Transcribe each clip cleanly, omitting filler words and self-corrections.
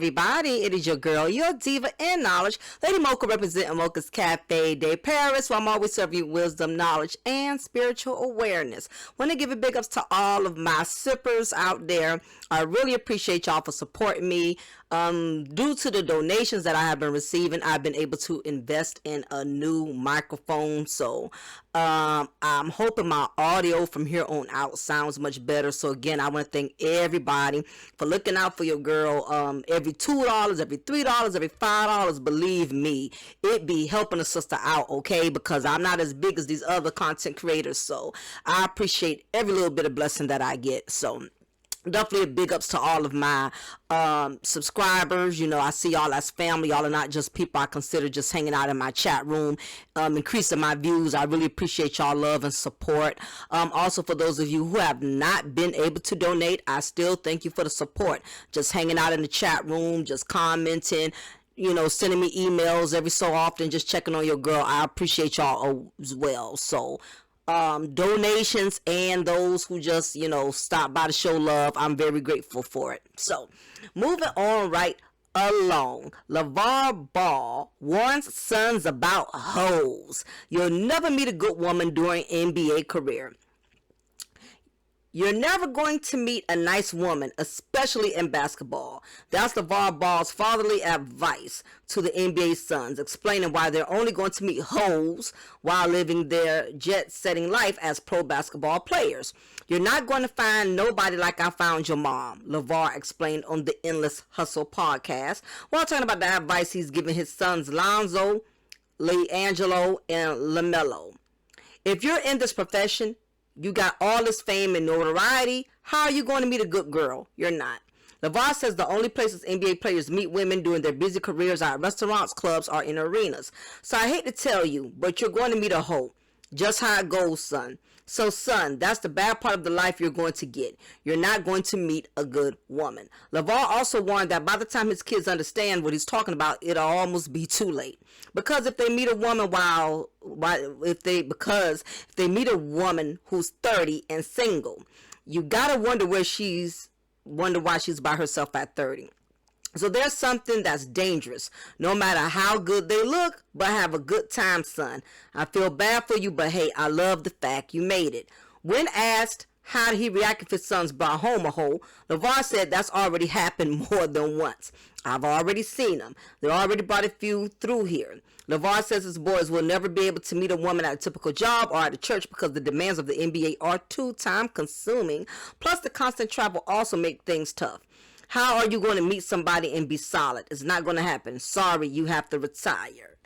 everybody, it is your girl, your diva in knowledge, Lady Mocha, representing Mocha's Cafe de Paris, where I'm always serving you wisdom, knowledge, and spiritual awareness. Want to give a big ups to all of my sippers out there. I really appreciate y'all for supporting me. Due to the donations that I have been receiving, I've been able to invest in a new microphone, so I'm hoping my audio from here on out sounds much better. So again, I want to thank everybody for looking out for your girl. Every $2, every $3, every $5, believe me, it be helping a sister out, okay? Because I'm not as big as these other content creators, so I appreciate every little bit of blessing that I get. So definitely a big ups to all of my subscribers. You know, I see y'all as family. Y'all are not just people I consider just hanging out in my chat room, increasing my views. I really appreciate y'all love and support. Also, for those of you who have not been able to donate, I still thank you for the support. Just hanging out in the chat room, just commenting, you know, sending me emails every so often, just checking on your girl. I appreciate y'all as well. So donations and those who just, you know, stop by to show love, I'm very grateful for it. So moving on right along, Lavar Ball warns sons about hoes. You'll never meet a good woman during NBA career. You're never going to meet a nice woman, especially in basketball. That's LeVar Ball's fatherly advice to the NBA sons, explaining why they're only going to meet hoes while living their jet-setting life as pro basketball players. You're not going to find nobody like I found your mom, LeVar explained on the Endless Hustle podcast, while talking about the advice he's giving his sons Lonzo, LeAngelo, and LaMelo. If you're in this profession, you got all this fame and notoriety, how are you going to meet a good girl? You're not. LeVar says the only places NBA players meet women during their busy careers are at restaurants, clubs, or in arenas. So I hate to tell you, but you're going to meet a hoe. Just how it goes, son. So, son, that's the bad part of the life you're going to get. You're not going to meet a good woman. LeVar also warned that by the time his kids understand what he's talking about, it'll almost be too late. Because if they meet a woman if they meet a woman who's 30 and single, you gotta wonder why she's by herself at 30. So there's something that's dangerous, no matter how good they look, but have a good time, son. I feel bad for you, but hey, I love the fact you made it. When asked how did he react if his sons brought home a hoe, LeVar said that's already happened more than once. I've already seen them. They already brought a few through here. LeVar says his boys will never be able to meet a woman at a typical job or at a church because the demands of the NBA are too time consuming. Plus the constant travel also make things tough. How are you going to meet somebody and be solid? It's not going to happen. Sorry, you have to retire.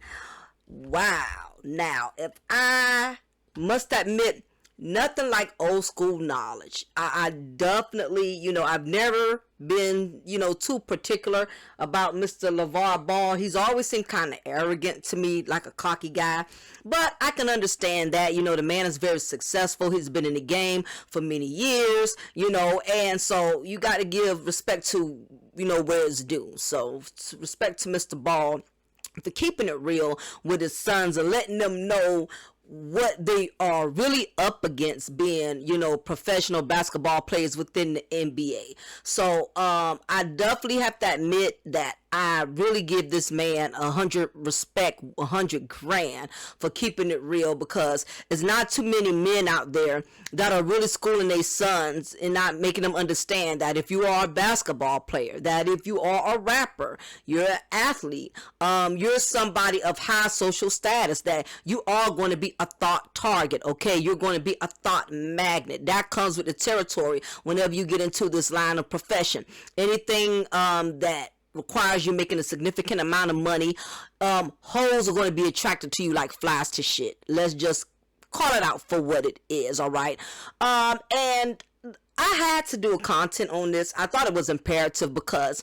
Wow. Now, if I must admit, nothing like old school knowledge. I definitely, you know, I've never been, you know, too particular about Mr. LeVar Ball. He's always seemed kind of arrogant to me, like a cocky guy. But I can understand that, you know, the man is very successful. He's been in the game for many years, you know, and so you got to give respect to, you know, where it's due. So respect to Mr. Ball for keeping it real with his sons and letting them know what they are really up against being, you know, professional basketball players within the NBA. So I definitely have to admit that I really give this man 100 respect, 100 grand for keeping it real, because there's not too many men out there that are really schooling their sons and not making them understand that if you are a basketball player, that if you are a rapper, you're an athlete, you're somebody of high social status, that you are going to be a thought target, okay? You're going to be a thought magnet. That comes with the territory whenever you get into this line of profession. Anything that requires you making a significant amount of money, hoes are going to be attracted to you like flies to shit. Let's just call it out for what it is, all right? And I had to do a content on this. I thought it was imperative because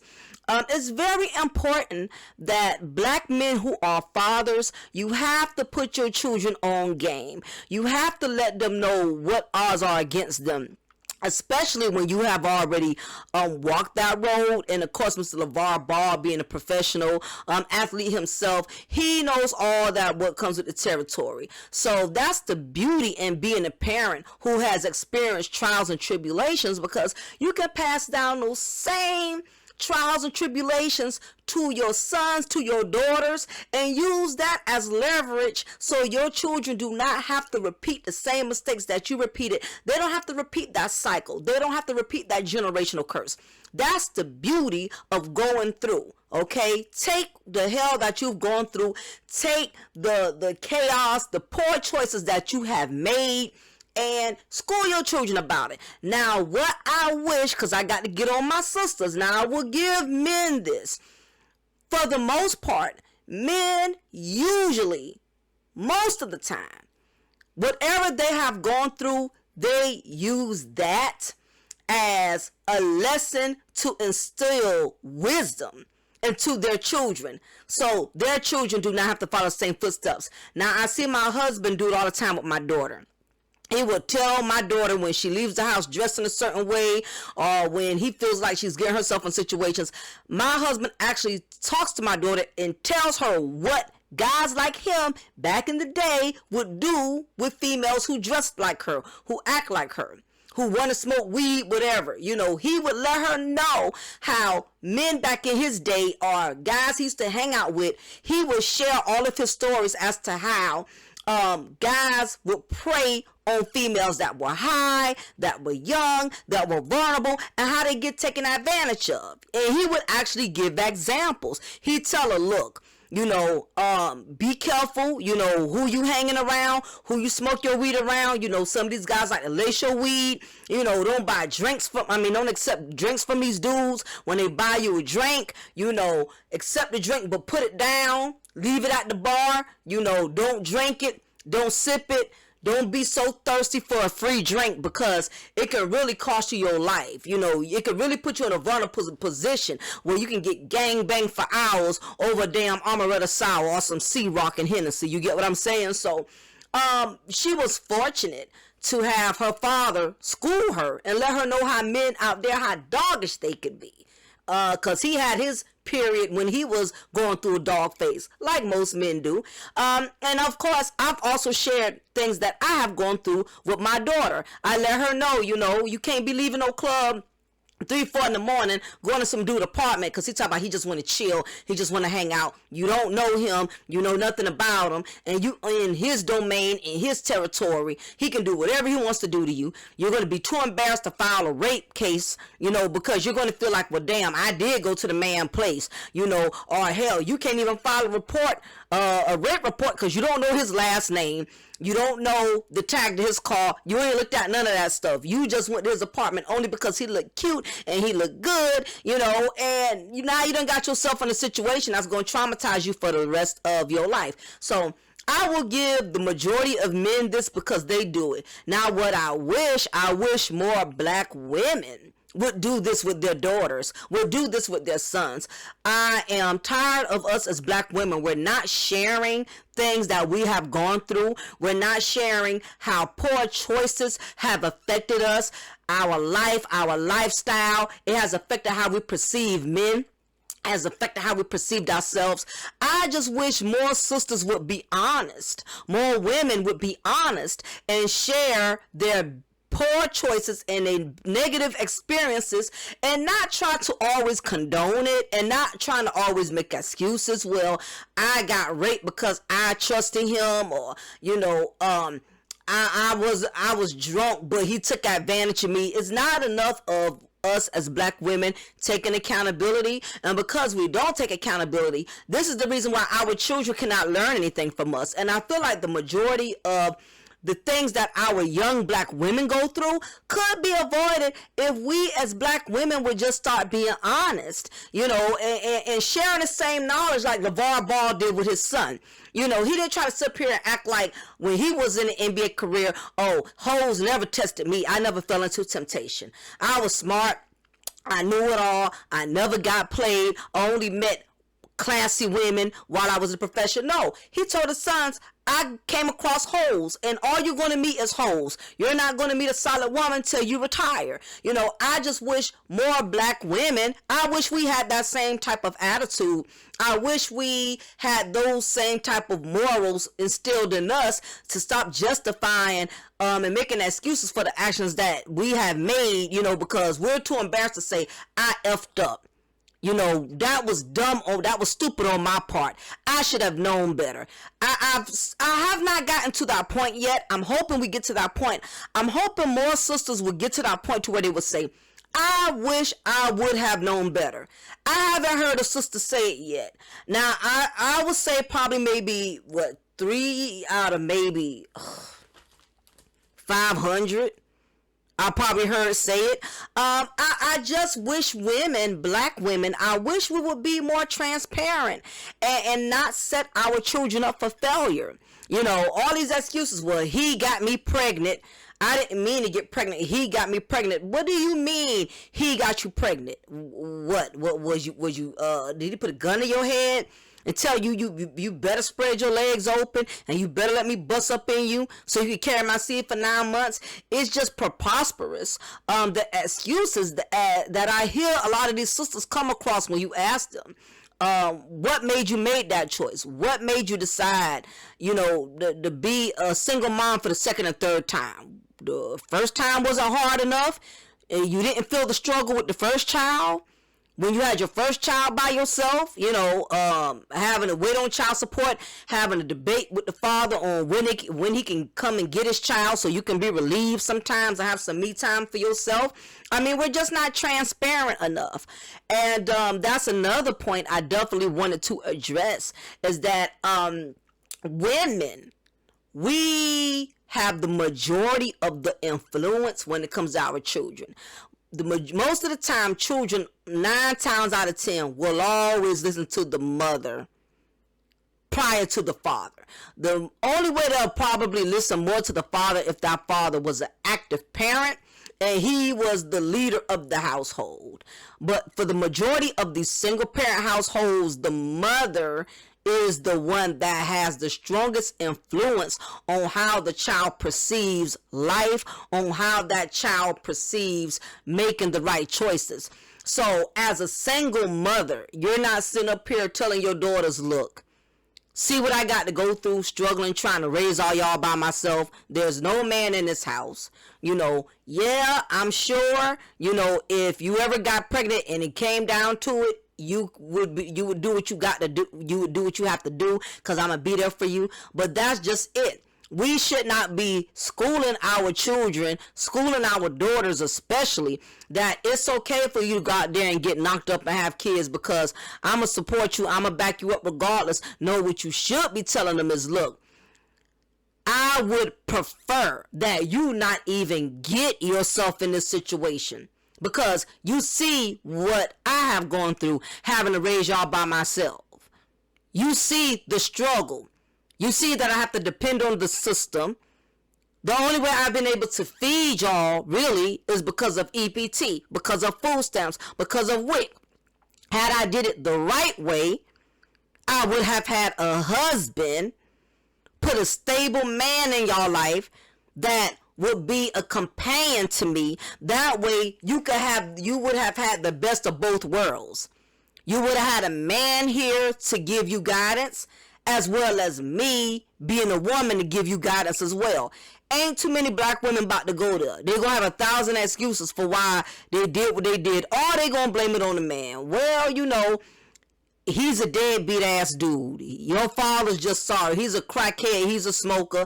it's very important that black men who are fathers, you have to put your children on game. You have to let them know what odds are against them, especially when you have already walked that road. And of course, Mr. LeVar Ball, being a professional athlete himself, he knows all that what comes with the territory. So that's the beauty in being a parent who has experienced trials and tribulations, because you can pass down those same trials and tribulations to your sons, to your daughters, and use that as leverage so your children do not have to repeat the same mistakes that you repeated. They don't have to repeat that cycle. They don't have to repeat that generational curse. That's the beauty of going through. Okay, take the hell that you've gone through, take the chaos, the poor choices that you have made, and school your children about it. Now, what I wish, because I got to get on my sisters, now I will give men this. For the most part, men usually, most of the time, whatever they have gone through, they use that as a lesson to instill wisdom into their children, so their children do not have to follow the same footsteps. Now, I see my husband do it all the time with my daughter. He will tell my daughter when she leaves the house dressed in a certain way, or when he feels like she's getting herself in situations. My husband actually talks to my daughter and tells her what guys like him back in the day would do with females who dressed like her, who act like her, who want to smoke weed, whatever. You know, he would let her know how men back in his day, or guys he used to hang out with, he would share all of his stories as to how guys would prey on females that were high, that were young, that were vulnerable, and how they get taken advantage of. And he would actually give examples. He'd tell her, look, you know, be careful, you know, who you hanging around, who you smoke your weed around. You know, some of these guys like to lace your weed. You know, don't buy drinks from, don't accept drinks from these dudes. When they buy you a drink, you know, accept the drink, but put it down, leave it at the bar. You know, don't drink it, don't sip it. Don't be so thirsty for a free drink, because it can really cost you your life. You know, it could really put you in a vulnerable position where you can get gang banged for hours over a damn amaretto sour or some C-Rock and Hennessy. You get what I'm saying? So, she was fortunate to have her father school her and let her know how men out there, how doggish they could be. Because he had his period when he was going through a dog phase, like most men do. And of course, I've also shared things that I have gone through with my daughter. I let her know, you know, you can't be leaving no club 3, 4 in the morning, going to some dude apartment, because he talk about he just want to chill, he just want to hang out. You don't know him, you know nothing about him, and you in his domain, in his territory, he can do whatever he wants to do to you. You're going to be too embarrassed to file a rape case, you know, because you're going to feel like, well, damn, I did go to the man place, you know, or hell, you can't even file a report, a rape report, because you don't know his last name. You don't know the tag to his car. You ain't looked at none of that stuff. You just went to his apartment only because he looked cute and he looked good, you know, and now you done got yourself in a situation that's going to traumatize you for the rest of your life. So I will give the majority of men this because they do it. Now, what I wish more black women would do this with their daughters, would do this with their sons. I am tired of us as black women. We're not sharing things that we have gone through. We're not sharing how poor choices have affected us, our life, our lifestyle. It has affected how we perceive men, has affected how we perceived ourselves. I just wish more sisters would be honest, more women would be honest and share their poor choices and their negative experiences, and not try to always condone it, and not trying to always make excuses. Well, I got raped because I trusted him, or you know, I was drunk, but he took advantage of me. It's not enough of us as black women taking accountability, and because we don't take accountability, this is the reason why our children cannot learn anything from us. And I feel like the majority of the things that our young black women go through could be avoided if we as black women would just start being honest, you know, and sharing the same knowledge like Lavar did with his son. You know, he didn't try to sit here and act like when he was in the NBA career, oh, hoes never tested me. I never fell into temptation. I was smart. I knew it all. I never got played. I only met classy women while I was a professional. No, he told his sons, I came across hoes, and all you're going to meet is hoes. You're not going to meet a solid woman till you retire. You know, I just wish more black women, I wish we had that same type of attitude. I wish we had those same type of morals instilled in us to stop justifying and making excuses for the actions that we have made, you know, because we're too embarrassed to say, I effed up. You know, that was dumb. Oh, that was stupid on my part. I should have known better. I have not gotten to that point yet. I'm hoping we get to that point. I'm hoping more sisters will get to that point to where they would say, I wish I would have known better. I haven't heard a sister say it yet. Now, I would say probably maybe, 3 out of maybe 500. I probably heard say it. I just wish women, black women, I wish we would be more transparent and not set our children up for failure. You know, all these excuses, well, he got me pregnant. I didn't mean to get pregnant. He got me pregnant. What do you mean he got you pregnant? What was you, did he put a gun in your head and tell you better spread your legs open and you better let me bust up in you so you can carry my seed for 9 months? It's just preposterous. The excuses that I hear a lot of these sisters come across when you ask them, what made you make that choice? What made you decide, you know, to be a single mom for the second and third time? The first time wasn't hard enough. You didn't feel the struggle with the first child. When you had your first child by yourself, you know, having to wait on child support, having a debate with the father on when he can come and get his child so you can be relieved sometimes and have some me time for yourself. I mean, we're just not transparent enough. And that's another point I definitely wanted to address is that women, we have the majority of the influence when it comes to our children. Most of the time, children, 9 times out of 10, will always listen to the mother prior to the father. The only way they'll probably listen more to the father if that father was an active parent and he was the leader of the household. But for the majority of these single parent households, the mother is the one that has the strongest influence on how the child perceives life, on how that child perceives making the right choices. So as a single mother, you're not sitting up here telling your daughters, look, see what I got to go through, struggling, trying to raise all y'all by myself. There's no man in this house. You know, yeah, I'm sure, you know, if you ever got pregnant and it came down to it, you would do what you got to do. You would do what you have to do because I'm going to be there for you. But that's just it. We should not be schooling our children, schooling our daughters especially, that it's okay for you to go out there and get knocked up and have kids because I'm going to support you. I'm going to back you up regardless. No, what you should be telling them is, look, I would prefer that you not even get yourself in this situation. Because you see what I have gone through having to raise y'all by myself. You see the struggle. You see that I have to depend on the system. The only way I've been able to feed y'all really is because of EPT, because of food stamps, because of WIC. Had I did it the right way, I would have had a husband, put a stable man in y'all life that would be a companion to me. That way you would have had the best of both worlds. You would have had a man here to give you guidance, as well as me being a woman to give you guidance as well. Ain't too many black women about to go there. They're going to have 1,000 excuses for why they did what they did, or they going to blame it on the man. Well, you know, he's a deadbeat ass dude. Your father's just sorry. He's a crackhead. He's a smoker.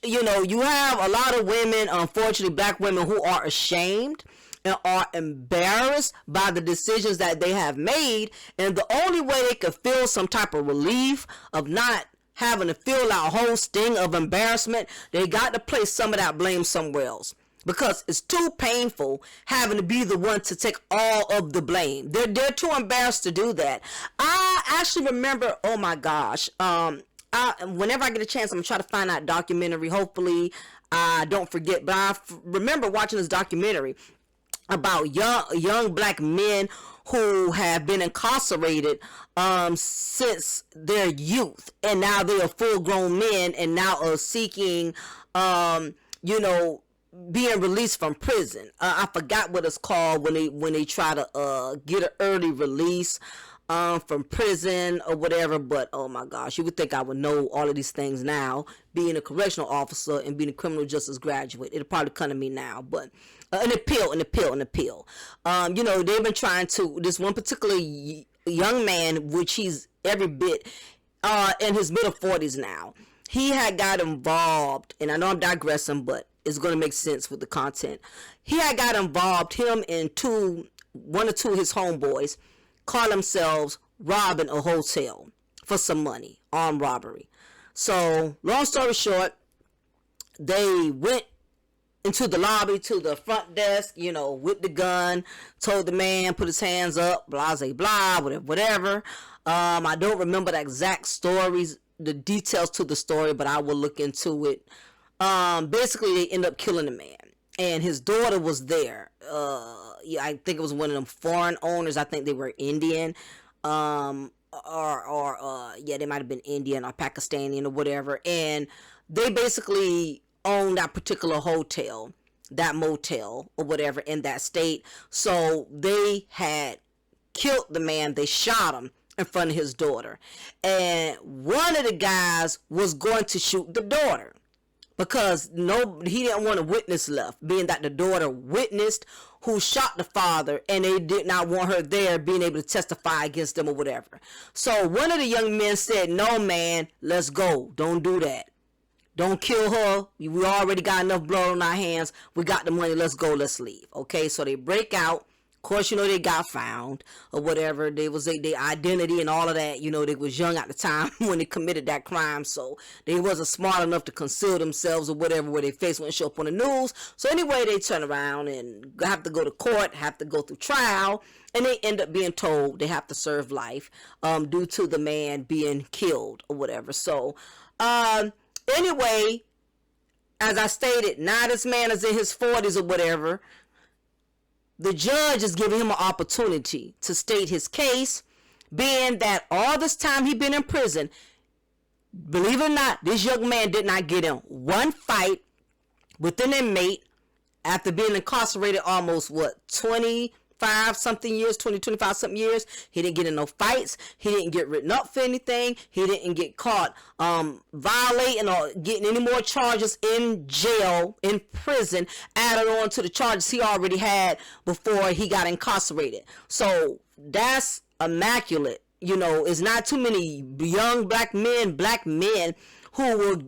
You know, you have a lot of women, unfortunately black women, who are ashamed and are embarrassed by the decisions that they have made. And the only way they could feel some type of relief of not having to feel that whole sting of embarrassment, they got to place some of that blame somewhere else. Because it's too painful having to be the one to take all of the blame. They're too embarrassed to do that. I actually remember, oh my gosh, whenever I get a chance, I'm going to try to find that documentary. Hopefully I don't forget. But I remember watching this documentary about young black men who have been incarcerated since their youth. And now they are full-grown men and now are seeking, you know, being released from prison. I forgot what it's called when they try to get an early release from prison or whatever. But oh my gosh, you would think I would know all of these things now, being a correctional officer and being a criminal justice graduate. It'll probably come to me now. But an appeal. They've been trying to, this one particular young man, which he's every bit in his middle 40s now. He had got involved, and I know I'm digressing, but it's going to make sense with the content. He had got involved, him and one or two of his homeboys call themselves robbing a hotel for some money, armed robbery. So, long story short, they went into the lobby to the front desk, with the gun, told the man, put his hands up, blah, blah, blah, whatever. I don't remember the exact stories, the details to the story, but I will look into it. Basically, they end up killing the man, and his daughter was there. I think it was one of them foreign owners. I think they were Indian, they might have been Indian or Pakistani or whatever, and they basically owned that particular hotel, that motel or whatever in that state. So they had killed the man. They shot him in front of his daughter, and one of the guys was going to shoot the daughter because he didn't want a witness left, being that the daughter witnessed who shot the father, and they did not want her there being able to testify against them or whatever. So one of the young men said, "No, man, let's go. Don't do that. Don't kill her. We already got enough blood on our hands. We got the money. Let's go. Let's leave." Okay, so they break out. Of course, they got found or whatever. They was their identity and all of that. They was young at the time when they committed that crime, so they wasn't smart enough to conceal themselves or whatever, where their face wouldn't show up on the news. So anyway, they turn around and have to go to court, have to go through trial, and they end up being told they have to serve life due to the man being killed or whatever. So anyway, as I stated, now this man is in his 40s or whatever. The judge is giving him an opportunity to state his case, being that all this time he been in prison, believe it or not, this young man did not get in one fight with an inmate after being incarcerated almost, 25 something years. He didn't get in no fights. He didn't get written up for anything. He didn't get caught violating or getting any more charges in jail, in prison, added on to the charges he already had before he got incarcerated. So that's immaculate. It's not too many young black men who will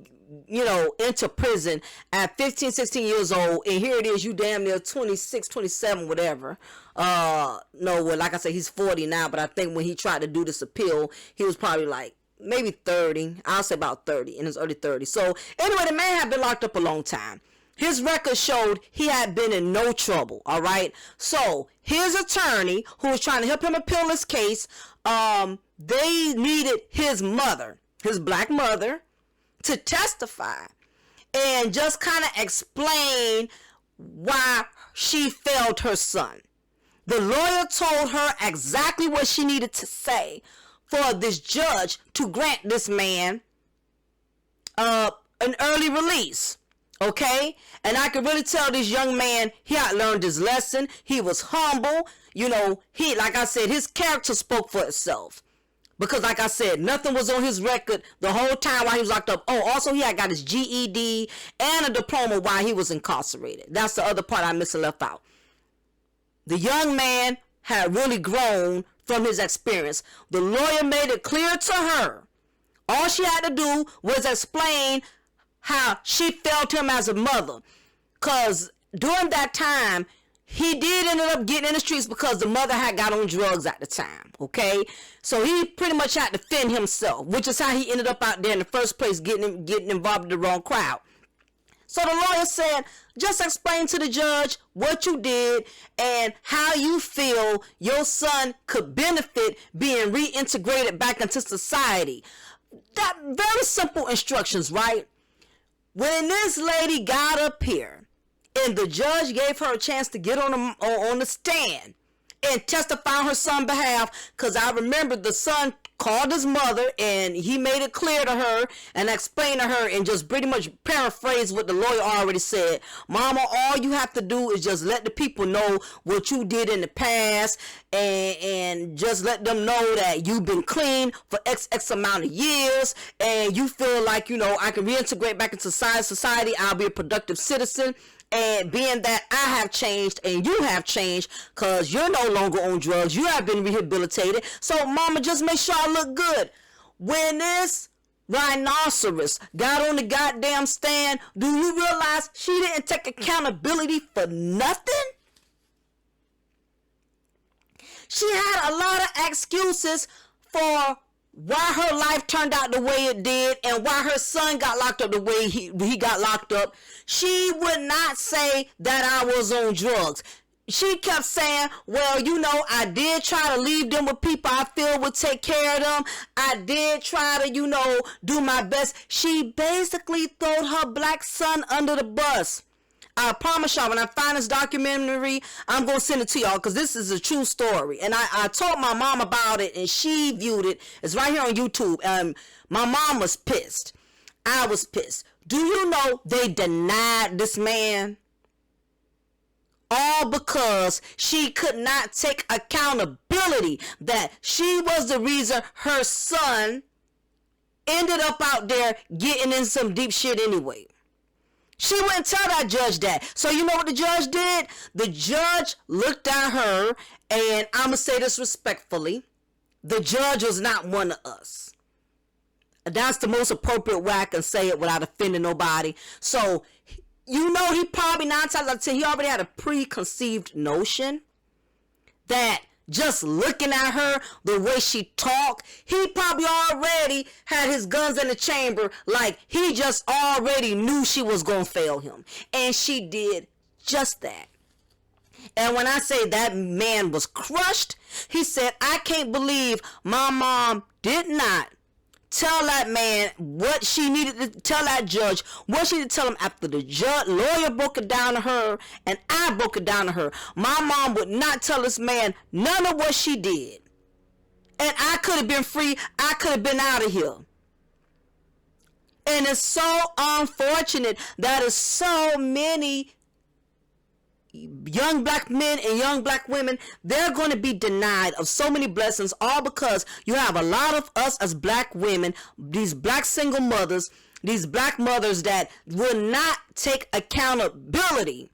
enter prison at 15, 16 years old, and here it is, you damn near 26, 27, whatever. Like I said, he's 40 now, but I think when he tried to do this appeal, he was probably like maybe 30. I'll say about 30, in his early 30s. So anyway, the man had been locked up a long time. His record showed he had been in no trouble, all right? So his attorney, who was trying to help him appeal this case, they needed his mother, his black mother, to testify and just kind of explain why she failed her son. The lawyer told her exactly what she needed to say for this judge to grant this man an early release. Okay? And I could really tell this young man, he had learned his lesson. He was humble. Like I said, his character spoke for itself. Because like I said, nothing was on his record the whole time while he was locked up. Oh, also he had got his GED and a diploma while he was incarcerated. That's the other part I missed and left out. The young man had really grown from his experience. The lawyer made it clear to her. All she had to do was explain how she felt him as a mother. Because during that time, he did end up getting in the streets because the mother had got on drugs at the time, okay? So he pretty much had to fend himself, which is how he ended up out there in the first place, getting involved in the wrong crowd. So the lawyer said, just explain to the judge what you did and how you feel your son could benefit being reintegrated back into society. That very simple instructions, right? When this lady got up here, and the judge gave her a chance to get on the stand and testify on her son's behalf, because I remember the son called his mother and he made it clear to her and explained to her and just pretty much paraphrased what the lawyer already said. Mama, all you have to do is just let the people know what you did in the past and just let them know that you've been clean for X amount of years and you feel like, I can reintegrate back into society. I'll be a productive citizen. And being that I have changed and you have changed, because you're no longer on drugs, you have been rehabilitated. So mama, just make sure I look good. When this rhinoceros got on the goddamn stand, do you realize she didn't take accountability for nothing? She had a lot of excuses for why her life turned out the way it did and why her son got locked up the way he got locked up. She would not say that I was on drugs. She kept saying, well, you know, I did try to leave them with people I feel would take care of them. I did try to, you know, do my best. She basically threw her black son under the bus. I promise y'all, when I find this documentary, I'm going to send it to y'all because this is a true story. And I told my mom about it and she viewed it. It's right here on YouTube. My mom was pissed. I was pissed. Do you know they denied this man? All because she could not take accountability that she was the reason her son ended up out there getting in some deep shit anyway. She wouldn't tell that judge that. So you know what the judge did? The judge looked at her, and I'm going to say this respectfully. The judge was not one of us. That's the most appropriate way I can say it without offending nobody. So, you know, he probably 9 times out of 10, he already had a preconceived notion that just looking at her, the way she talked, he probably already had his guns in the chamber, like he just already knew she was going to fail him. And she did just that. And when I say that man was crushed, he said, I can't believe my mom did not tell that man what she needed to tell that judge, what she needed to tell him after the lawyer broke it down to her and I broke it down to her. My mom would not tell this man none of what she did. And I could have been free. I could have been out of here. And it's so unfortunate that is so many young black men and young black women, they're going to be denied of so many blessings, all because you have a lot of us as black women, these black single mothers, these black mothers that will not take accountability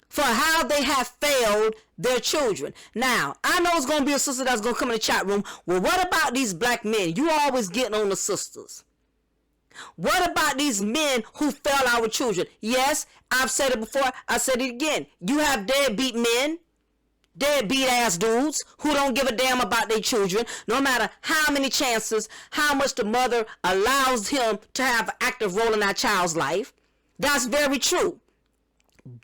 for how they have failed their children. Now, I know it's going to be a sister that's going to come in the chat room. Well, what about these black men? You always getting on the sisters. What about these men who fail our children? Yes, I've said it before. I said it again. You have deadbeat men, deadbeat ass dudes who don't give a damn about their children, no matter how many chances, how much the mother allows him to have an active role in that child's life. That's very true.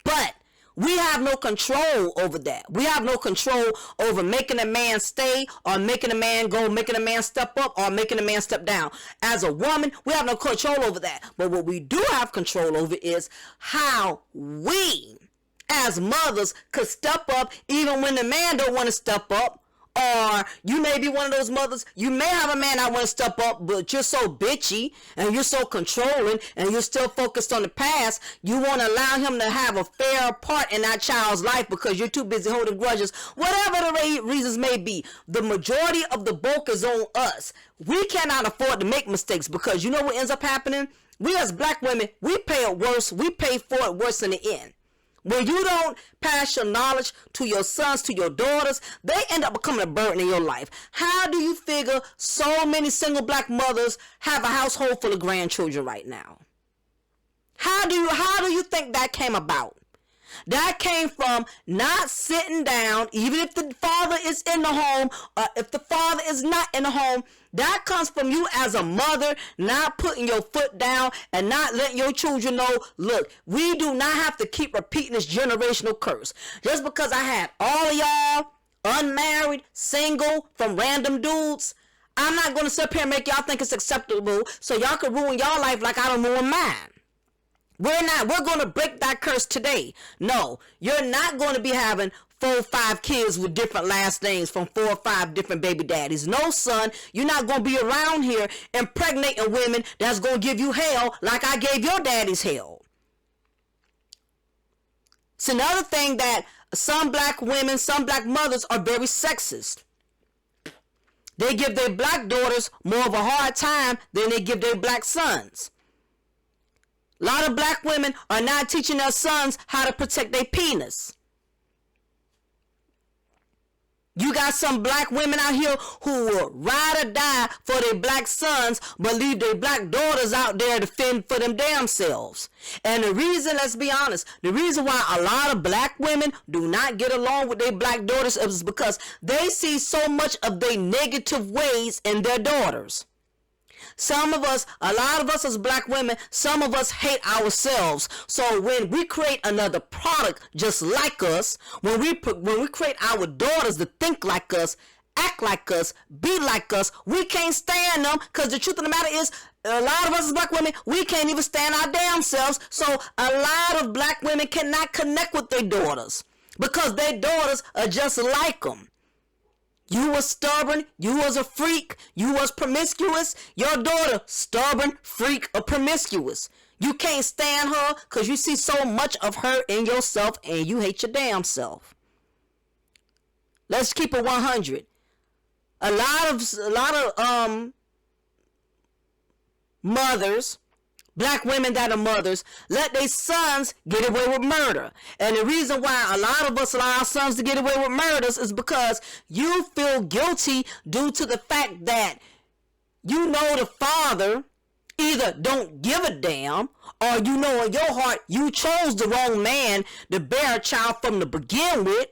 But we have no control over that. We have no control over making a man stay or making a man go, making a man step up or making a man step down. As a woman, we have no control over that. But what we do have control over is how we, as mothers, could step up even when the man don't want to step up. Or you may be one of those mothers, you may have a man that want to step up, but you're so bitchy and you're so controlling and you're still focused on the past. You won't allow him to have a fair part in that child's life because you're too busy holding grudges. Whatever the reasons may be, the majority of the bulk is on us. We cannot afford to make mistakes because you know what ends up happening? We as black women, we pay it worse. We pay for it worse in the end. When you don't pass your knowledge to your sons, to your daughters, they end up becoming a burden in your life. How do you figure so many single black mothers have a household full of grandchildren right now? How do you think that came about? That came from not sitting down, even if the father is in the home, or if the father is not in the home. That comes from you as a mother not putting your foot down and not letting your children know, look, we do not have to keep repeating this generational curse. Just because I had all of y'all unmarried, single, from random dudes, I'm not going to sit here and make y'all think it's acceptable so y'all can ruin y'all life like I don't ruin mine. We're going to break that curse today. No, you're not going to be having 4 or 5 kids with different last names from 4 or 5 different baby daddies. No, son, you're not going to be around here impregnating women that's going to give you hell like I gave your daddies hell. It's another thing that some black women, some black mothers are very sexist. They give their black daughters more of a hard time than they give their black sons. A lot of black women are not teaching their sons how to protect their penis. You got some black women out here who will ride or die for their black sons, but leave their black daughters out there to fend for them damn selves. And the reason, let's be honest, the reason why a lot of black women do not get along with their black daughters is because they see so much of their negative ways in their daughters. Some of us, a lot of us as black women, some of us hate ourselves. So when we create another product just like us, when we create our daughters to think like us, act like us, be like us, we can't stand them, because the truth of the matter is, a lot of us as black women, we can't even stand our damn selves. So a lot of black women cannot connect with their daughters because their daughters are just like them. You was stubborn, you was a freak, you was promiscuous, your daughter stubborn, freak, or promiscuous. You can't stand her because you see so much of her in yourself and you hate your damn self. Let's keep it 100. A lot of mothers, black women that are mothers, let their sons get away with murder. And the reason why a lot of us allow our sons to get away with murders is because you feel guilty due to the fact that you know the father either don't give a damn, or you know in your heart you chose the wrong man to bear a child from to begin with.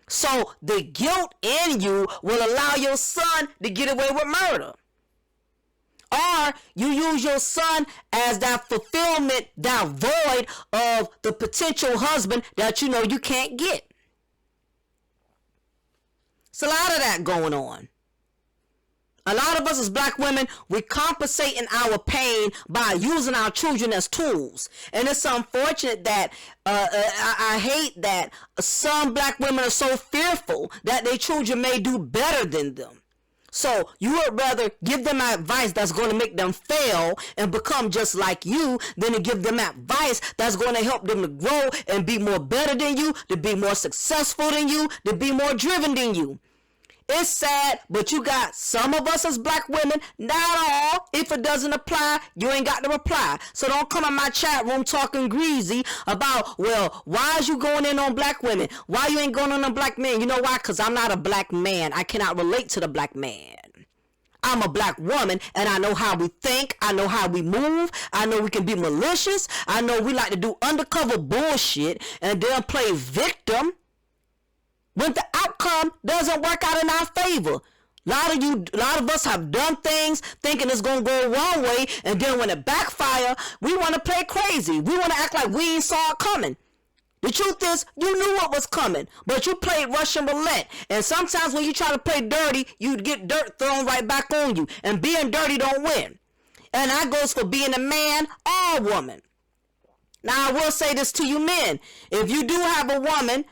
So the guilt in you will allow your son to get away with murder. Or you use your son as that fulfillment, that void of the potential husband that you know you can't get. It's a lot of that going on. A lot of us as black women, we compensate in our pain by using our children as tools. And it's unfortunate that I hate that some black women are so fearful that their children may do better than them. So you would rather give them advice that's going to make them fail and become just like you than to give them advice that's going to help them to grow and be more better than you, to be more successful than you, to be more driven than you. It's sad, but you got some of us as black women, not all. If it doesn't apply, you ain't got to reply. So don't come in my chat room talking greasy about, well, why is you going in on black women? Why you ain't going on black men? You know why? Because I'm not a black man. I cannot relate to the black man. I'm a black woman, and I know how we think. I know how we move. I know we can be malicious. I know we like to do undercover bullshit and then play victim when the outcome doesn't work out in our favor. A lot of us have done things thinking it's going to go one way, and then when it backfire, we want to play crazy. We want to act like we ain't saw it coming. The truth is, you knew what was coming, but you played Russian roulette. And sometimes when you try to play dirty, you get dirt thrown right back on you. And being dirty don't win. And that goes for being a man or a woman. Now, I will say this to you men. If you do have a woman,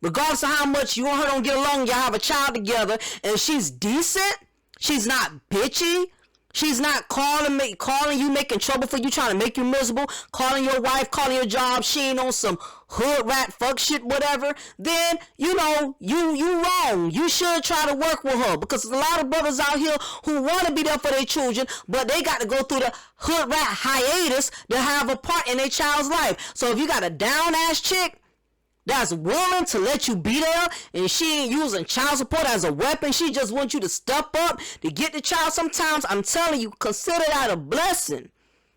regardless of how much you and her don't get along, y'all have a child together, and she's decent, she's not bitchy, she's not calling you, making trouble for you, trying to make you miserable, calling your wife, calling your job, she ain't on some hood rat fuck shit, whatever, then, you know, you wrong. You should try to work with her, because there's a lot of brothers out here who want to be there for their children, but they got to go through the hood rat hiatus to have a part in their child's life. So if you got a down ass chick that's willing to let you be there, and she ain't using child support as a weapon, she just wants you to step up to get the child, sometimes I'm telling you, consider that a blessing.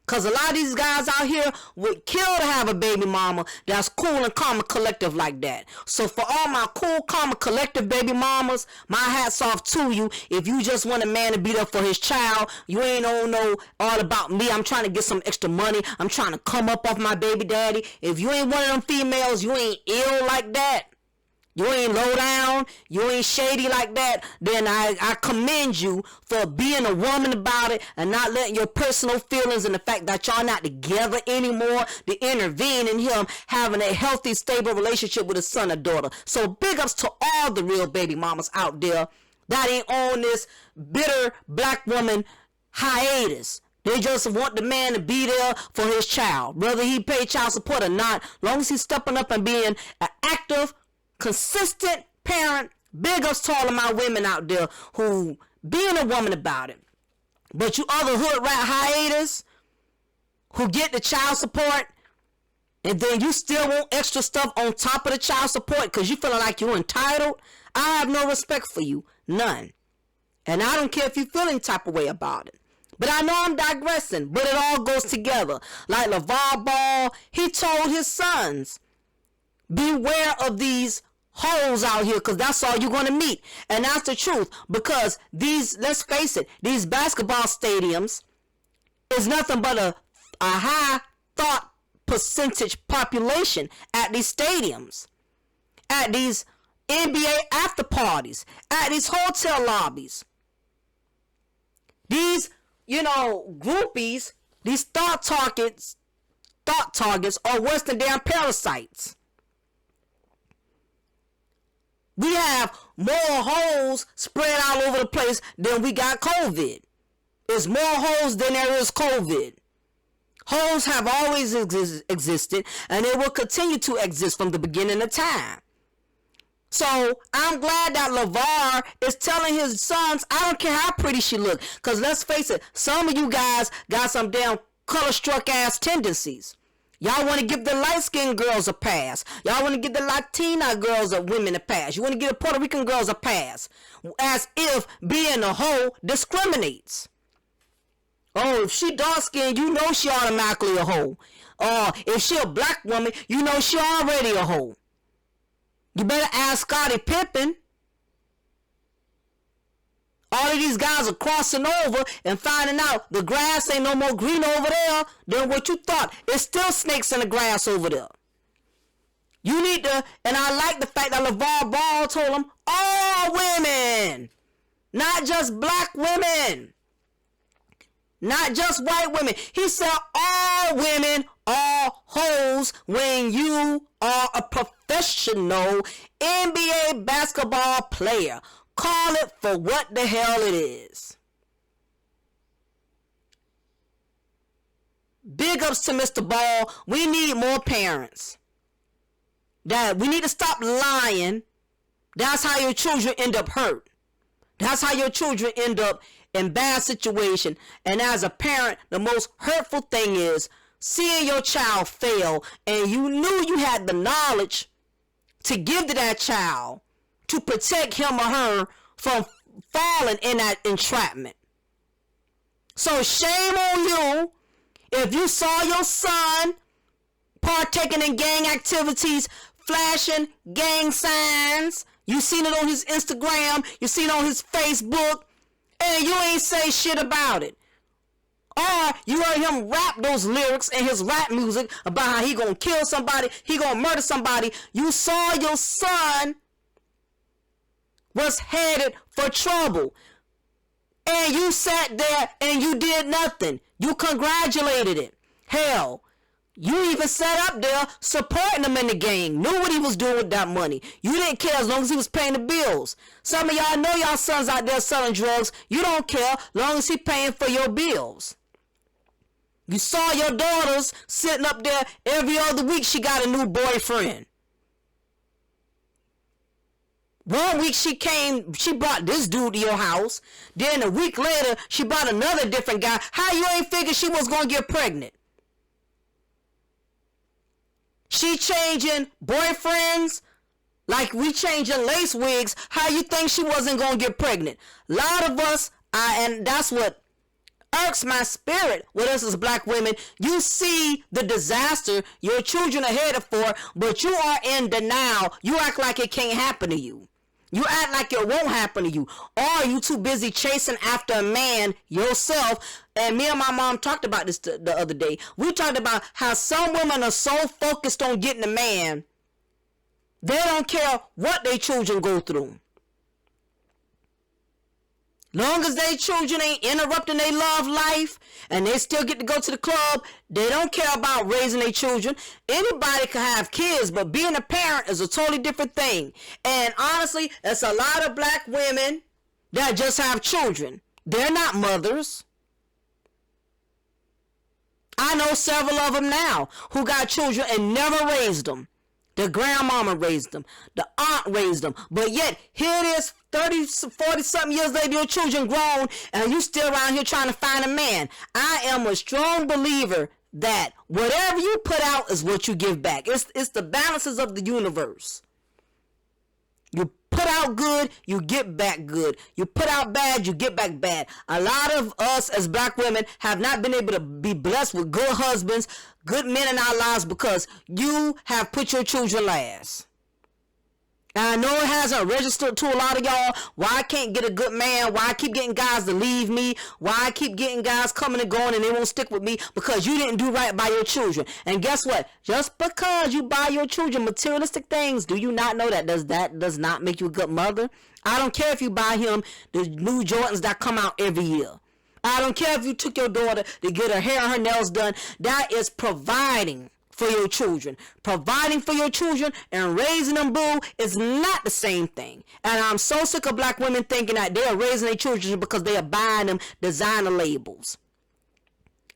Because a lot of these guys out here would kill to have a baby mama that's cool and calm and collective like that. So for all my cool, calm and collective baby mamas, my hat's off to you. If you just want a man to be there for his child, you ain't know all about me. I'm trying to get some extra money. I'm trying to come up off my baby daddy. If you ain't one of them females, you ain't ill like that, you ain't low down, you ain't shady like that, then I commend you for being a woman about it and not letting your personal feelings and the fact that y'all not together anymore to intervene in him having a healthy, stable relationship with his son or daughter. So big ups to all the real baby mamas out there that ain't on this bitter black woman hiatus. They just want the man to be there for his child, whether he pay child support or not, as long as he's stepping up and being an active, consistent parent. Big ups to all of my women out there who being a woman about it. But you other hood rat hiatus who get the child support, and then you still want extra stuff on top of the child support because you feeling like you're entitled, I have no respect for you. None. And I don't care if you feel any type of way about it. But I know I'm digressing, but it all goes together. Like Lavar Ball, he told his sons, beware of these hoes out here, because that's all you're going to meet. And that's the truth, because these, let's face it, these basketball stadiums is nothing but a high thought percentage population at these stadiums, at these NBA after parties, at these hotel lobbies. These, groupies, these thought targets are worse than damn parasites. We have more holes spread all over the place than we got COVID. There's more holes than there is COVID. Holes have always existed, and they will continue to exist from the beginning of time. So I'm glad that Lavar is telling his sons, I don't care how pretty she look, because let's face it, some of you guys got some damn color-struck ass tendencies. Y'all want to give the light-skinned girls a pass. Y'all want to give the Latina girls or women a pass. You want to give the Puerto Rican girls a pass. As if being a hoe discriminates. Oh, if she dark-skinned, you know she automatically a hoe. If she a black woman, you know she already a hoe. You better ask Scottie Pippen. All of these guys are crossing over and finding out the grass ain't no more green over there than what you thought. It's still snakes in the grass over there. You need to, and I like the fact that Lavar Ball told them, all women, not just black women, not just white women. He said all women are hoes when you are a professional NBA basketball player. Call it for what the hell it is. Big ups to Mr. Ball. We need more parents. That we need to stop lying. That's how your children end up hurt. That's how your children end up in bad situation. And as a parent, the most hurtful thing is seeing your child fail, and you knew you had the knowledge to give to that child to protect him or her from falling in that entrapment. So shame on you if you saw your son partaking in gang activities, flashing gang signs. You seen it on his Instagram, you seen it on his Facebook, and you ain't say shit about it. Or you heard him rap those lyrics in his rap music about how he gonna kill somebody, he gonna murder somebody. You saw your son was headed for trouble, and you sat there and you did nothing. You congratulated it. Hell, you even sat up there supporting him in the gang, knew what he was doing with that money. You didn't care as long as he was paying the bills. Some of y'all know y'all sons out there selling drugs. You don't care as long as he paying for your bills. You saw your daughters sitting up there every other week. She got a new boyfriend. One week she brought this dude to your house. Then a week later, she brought another different guy. How you ain't figure she was going to get pregnant? She changing boyfriends like we changing lace wigs. How you think she wasn't going to get pregnant? A lot of us, and that's what irks my spirit with us as black women. You see the disaster your children are headed for, but you are in denial. You act like it can't happen to you. You act like it won't happen to you. Or you too busy chasing after a man yourself. And me and my mom talked about this the other day. We talked about how some women are so focused on getting a man, they don't care what their children go through. Long as their children ain't interrupting their love life and they still get to go to the club, they don't care about raising their children. Anybody can have kids, but being a parent is a totally different thing. And honestly, there's a lot of black women that just have children. They're not mothers. I know several of them now who got children and never raised them. The grandmama raised them. The aunt raised them. But yet, here it is, 30, 40 something years later, your children grown, and you still around here trying to find a man. I am a strong believer that whatever you put out is what you give back. It's the balances of the universe. You put out good, you get back good. You put out bad, you get back bad. A lot of us as black women have not been able to be blessed with good husbands, good men in our lives because you have put your children last. And I know it hasn't registered to a lot of y'all why I can't get a good man, why I keep getting guys to leave me, why I keep getting guys coming and going and they won't stick with me, because you didn't do right by your children. And guess what? Just because you buy your children materialistic things, do you not know that does not make you a good mother? I don't care if you buy him the new Jordans that come out every year. I don't care if you took your daughter to get her hair and her nails done. That is providing for your children. Providing for your children and raising them, boo, is not the same thing. And I'm so sick of black women thinking that they are raising their children because they are buying them designer labels.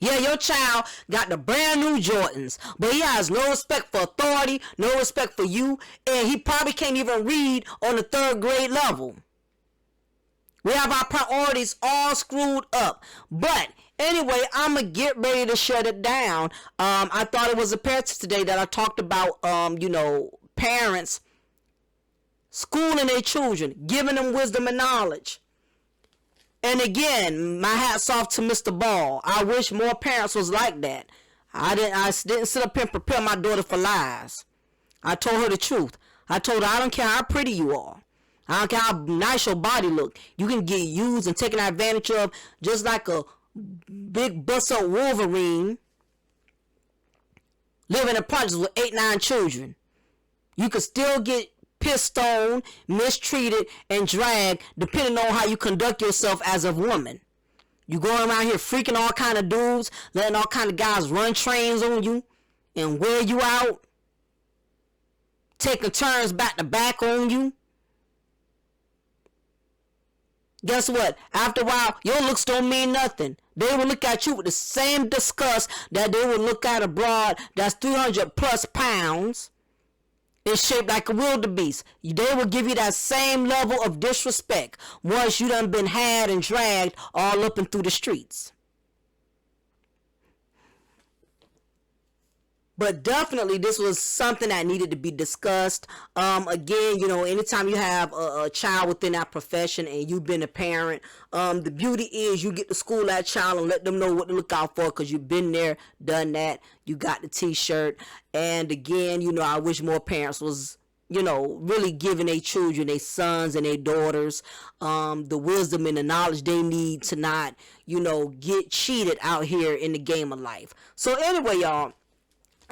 Yeah, your child got the brand new Jordans, but he has no respect for authority, no respect for you, and he probably can't even read on the 3rd grade level. We have our priorities all screwed up. But anyway, I'm going to get ready to shut it down. I thought it was imperative today that I talked about, parents schooling their children, giving them wisdom and knowledge. And again, my hat's off to Mr. Ball. I wish more parents was like that. I didn't sit up here and prepare my daughter for lies. I told her the truth. I told her, I don't care how pretty you are. I don't care how nice your body look. You can get used and taken advantage of just like a big bust-up Wolverine living in projects with 8-9 children. You could still get pissed on, mistreated, and dragged depending on how you conduct yourself as a woman. You going around here freaking all kind of dudes, letting all kind of guys run trains on you and wear you out, taking turns back to back on you. Guess what? After a while, your looks don't mean nothing. They will look at you with the same disgust that they would look at a broad that's 300 plus pounds and shaped like a wildebeest. They will give you that same level of disrespect once you done been had and dragged all up and through the streets. But definitely, this was something that needed to be discussed. Again, anytime you have a child within that profession and you've been a parent, the beauty is you get to school that child and let them know what to look out for because you've been there, done that. You got the t-shirt. And again, I wish more parents was, really giving their children, their sons and their daughters, the wisdom and the knowledge they need to not, get cheated out here in the game of life. So anyway, y'all,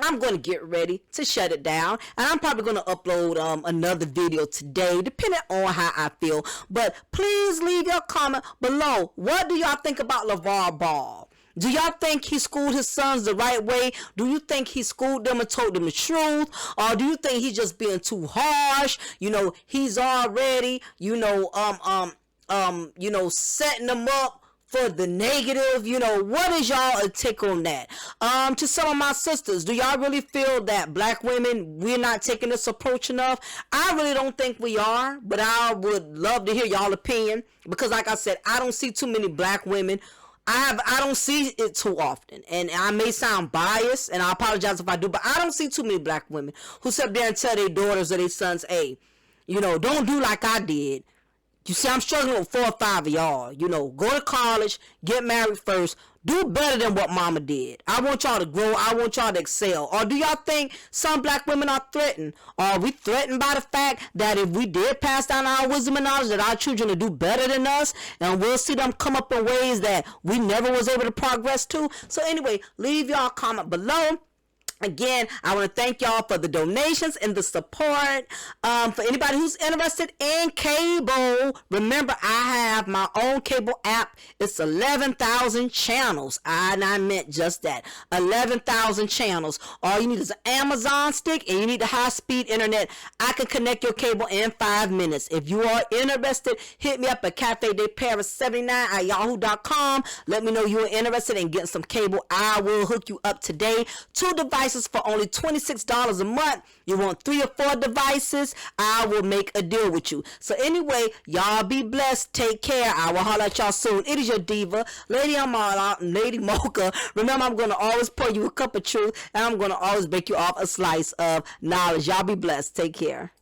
I'm going to get ready to shut it down, and I'm probably going to upload another video today, depending on how I feel. But please leave your comment below. What do y'all think about Lavar Ball? Do y'all think he schooled his sons the right way? Do you think he schooled them and told them the truth? Or do you think he's just being too harsh? He's already, setting them up for the negative. What is y'all take on that? To some of my sisters, do y'all really feel that black women, we're not taking this approach enough? I really don't think we are, but I would love to hear y'all opinion, because like I said, I don't see too many black women. I don't see it too often, and I may sound biased, and I apologize if I do, but I don't see too many black women who sit up there and tell their daughters or their sons, hey, don't do like I did. You see, I'm struggling with 4 or 5 of y'all. Go to college, get married first, do better than what mama did. I want y'all to grow. I want y'all to excel. Or do y'all think some black women are threatened? Or are we threatened by the fact that if we did pass down our wisdom and knowledge, that our children will do better than us, and we'll see them come up in ways that we never was able to progress to? So anyway, leave y'all comment below. Again, I want to thank y'all for the donations and the support. For anybody who's interested in cable, remember I have my own cable app. It's 11,000 channels. And I meant just that. 11,000 channels. All you need is an Amazon stick and you need the high-speed internet. I can connect your cable in 5 minutes. If you are interested, hit me up at cafedayparis79@yahoo.com. Let me know you are interested in getting some cable. I will hook you up today. 2 devices devices for only $26 a month. You want 3 or 4 devices, I will make a deal with you. So anyway, y'all be blessed. Take care. I will holler at y'all soon. It is your diva, Lady Mocha. Remember, I'm going to always pour you a cup of truth, and I'm going to always bake you off a slice of knowledge. Y'all be blessed. Take care.